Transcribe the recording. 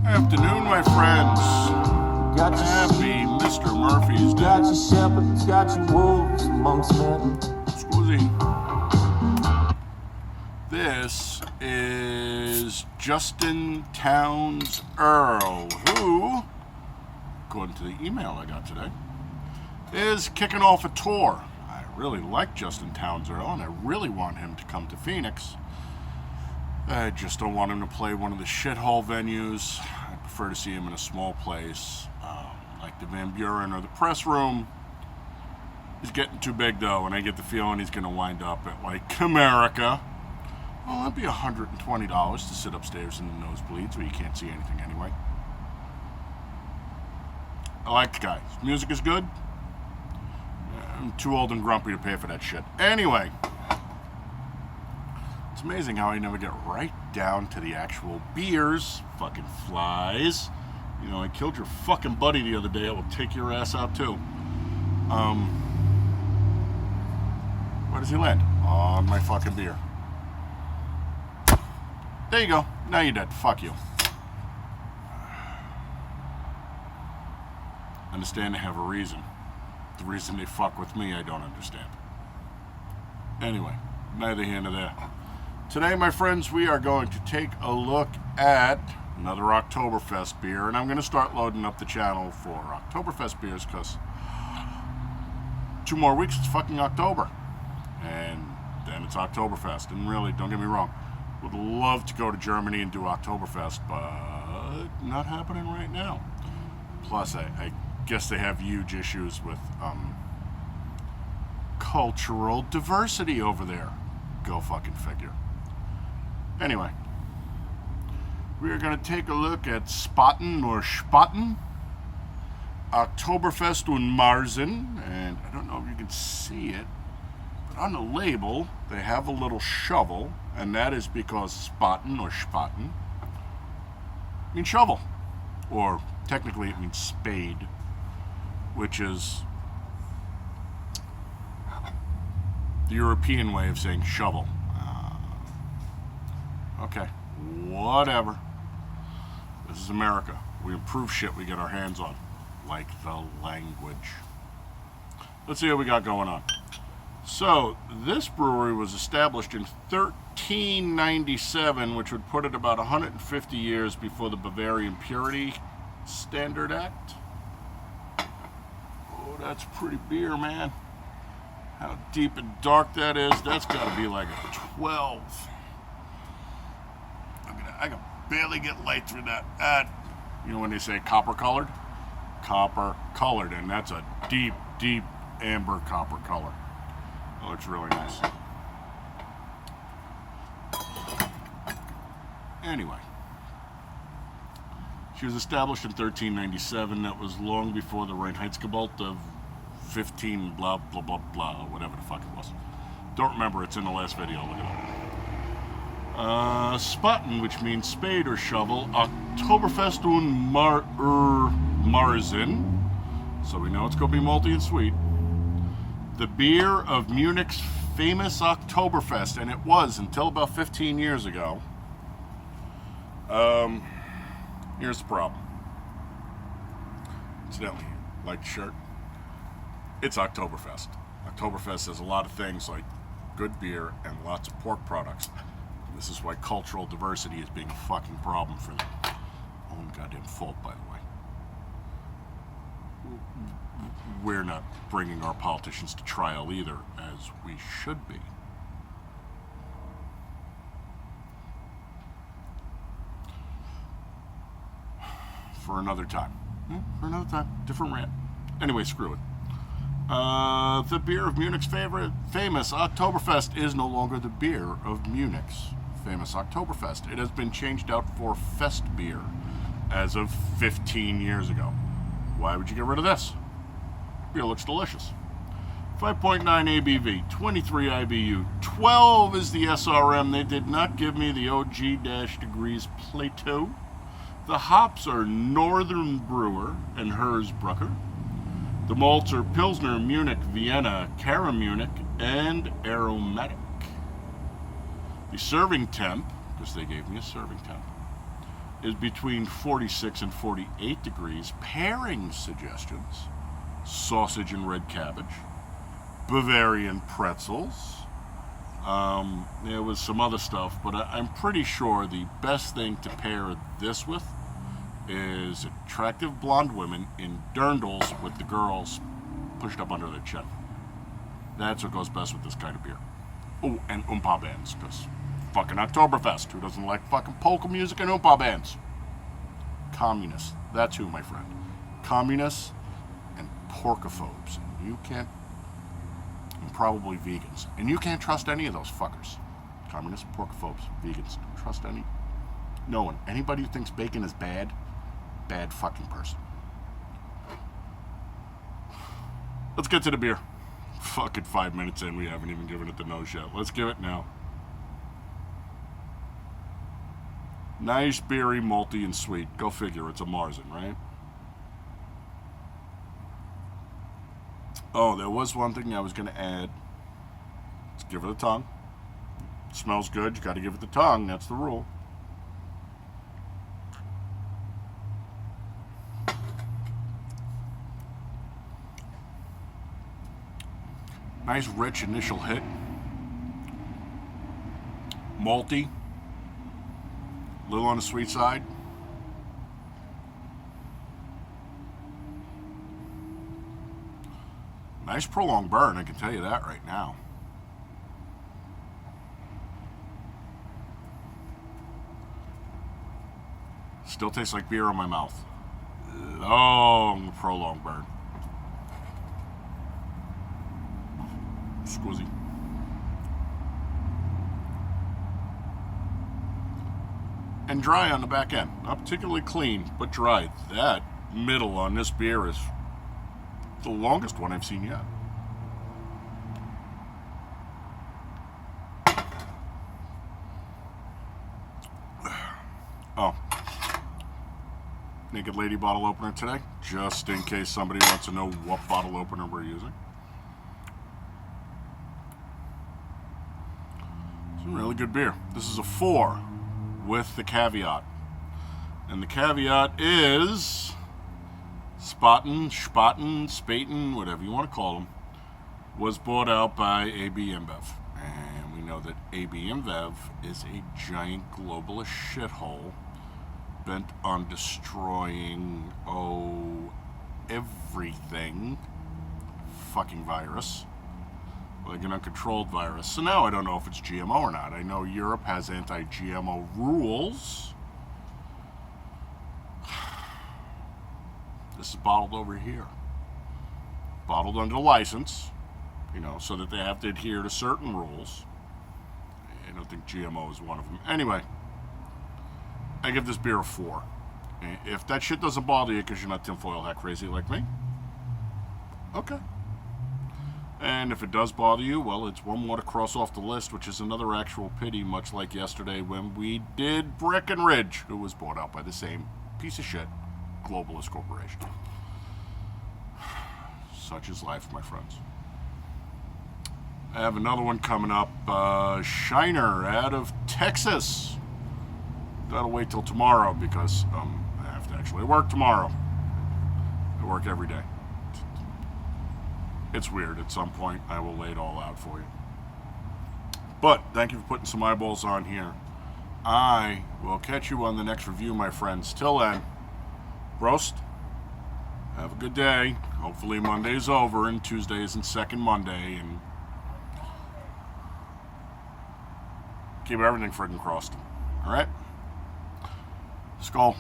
Afternoon, my friends. Got your Happy Mr. Murphy's Day. got your shepherds, got your wolves amongst men. Scusi. This is Justin Towns Earl, who, according to the email I got today, is kicking off a tour. I really like Justin Towns Earl, and I really want him to come to Phoenix. I just don't want him to play one of the shithole venues. I prefer to see him in a small place, like the Van Buren or the Press Room. He's getting too big, though, and I get the feeling he's going to wind up at, like, America. Well, that'd be $120 to sit upstairs in the nosebleeds where you can't see anything anyway. I like the guy. His music is good. I'm too old and grumpy to pay for that shit. Anyway, it's amazing how I never get right down to the actual beers. Fucking flies. You know, I killed your fucking buddy the other day. I will take your ass out too. Where does he land? On my fucking beer. There you go. Now you're dead. Fuck you. Understand they have a reason. The reason they fuck with me, I don't understand. Anyway, neither here nor there. Today, my friends, we are going to take a look at another Oktoberfest beer, and I'm going to start loading up the channel for Oktoberfest beers because 2 more weeks, it's fucking October. And then it's Oktoberfest. And really, don't get me wrong, would love to go to Germany and do Oktoberfest, but not happening right now. Plus, I guess they have huge issues with cultural diversity over there. Go fucking figure. Anyway, we are going to take a look at Spaten or Spaten, Oktoberfest und Marzen, and I don't know if you can see it, but on the label they have a little shovel, and that is because Spaten or Spaten means shovel, or technically it means spade, which is the European way of saying shovel. Okay, whatever. This is America. We improve shit we get our hands on, like the language. Let's see what we got going on. So, this brewery was established in 1397, which would put it about 150 years before the Bavarian Purity Standard Act. Oh, that's pretty beer, man. How deep and dark that is, that's got to be like a 12. I can barely get light through that. You know when they say copper colored? Copper colored, and that's a deep, deep amber copper color. It looks really nice. Anyway, she was established in 1397. That was long before the Reinheitsgebot of 15 blah blah blah blah, whatever the fuck it was. Don't remember. It's in the last video. Look it up. Spaten, which means spade or shovel. Oktoberfest und Marzen. So we know it's going to be malty and sweet. The beer of Munich's famous Oktoberfest, and it was until about 15 years ago. Here's the problem. Incidentally, like the shirt, it's Oktoberfest. Oktoberfest has a lot of things like good beer and lots of pork products. This is why cultural diversity is being a fucking problem for them. Own goddamn fault, by the way. We're not bringing our politicians to trial either, as we should be. For another time. For another time. Different rant. Anyway, screw it. The beer of Munich's famous Oktoberfest is no longer the beer of Munich's famous Oktoberfest. It has been changed out for Fest beer as of 15 years ago. Why would you get rid of this? Beer looks delicious. 5.9 ABV, 23 IBU, 12 is the SRM. They did not give me the OG-degrees Plato. The hops are Northern Brewer and Hersbrucker. The malts are Pilsner, Munich, Vienna, Cara Munich, and Aromatic. The serving temp, because they gave me a serving temp, is between 46 and 48 degrees. Pairing suggestions: sausage and red cabbage, Bavarian pretzels. There was some other stuff, but I'm pretty sure the best thing to pair this with is attractive blonde women in dirndls with the girls pushed up under their chin. That's what goes best with this kind of beer. Oh, and oompa bands, because fucking Oktoberfest. Who doesn't like fucking polka music and oompa bands? Communists. That's who, my friend. Communists and porcophobes. You can't... And probably vegans. And you can't trust any of those fuckers. Communists, porcophobes, vegans. Don't trust any... No one. Anybody who thinks bacon is bad, bad fucking person. Let's get to the beer. Fucking 5 minutes in, we haven't even given it the nose yet. Let's give it now. Nice, beery, malty, and sweet. Go figure, it's a Marzen, right? Oh, there was one thing I was going to add. Let's give it a tongue. It smells good, you got to give it the tongue. That's the rule. Nice, rich initial hit. Malty. A little on the sweet side. Nice prolonged burn, I can tell you that right now. Still tastes like beer in my mouth. Long prolonged burn. Squizzy. And dry on the back end. Not particularly clean, but dry. That middle on this beer is the longest one I've seen yet. Oh. Naked Lady bottle opener today, just in case somebody wants to know what bottle opener we're using. It's a really good beer. This is a 4 with the caveat. And the caveat is Spaten, whatever you want to call them, was bought out by AB INBEV. And we know that AB INBEV is a giant globalist shithole bent on destroying, everything. Fucking virus. Like an uncontrolled virus. So now I don't know if it's GMO or not. I know Europe has anti-GMO rules. This is bottled over here. Bottled under license, so that they have to adhere to certain rules. I don't think GMO is one of them. Anyway, I give this beer a 4. If that shit doesn't bother you because you're not tinfoil hat crazy like me, okay. And if it does bother you, well, it's one more to cross off the list, which is another actual pity, much like yesterday when we did Breckenridge, who was bought out by the same piece of shit globalist corporation. Such is life, my friends. I have another one coming up. Shiner out of Texas. That'll wait till tomorrow because I have to actually work tomorrow. I work every day. It's weird. At some point, I will lay it all out for you. But thank you for putting some eyeballs on here. I will catch you on the next review, my friends. Till then, Prost. Have a good day. Hopefully Monday's over and Tuesday isn't second Monday, and keep everything friggin' crossed. Alright? Skull.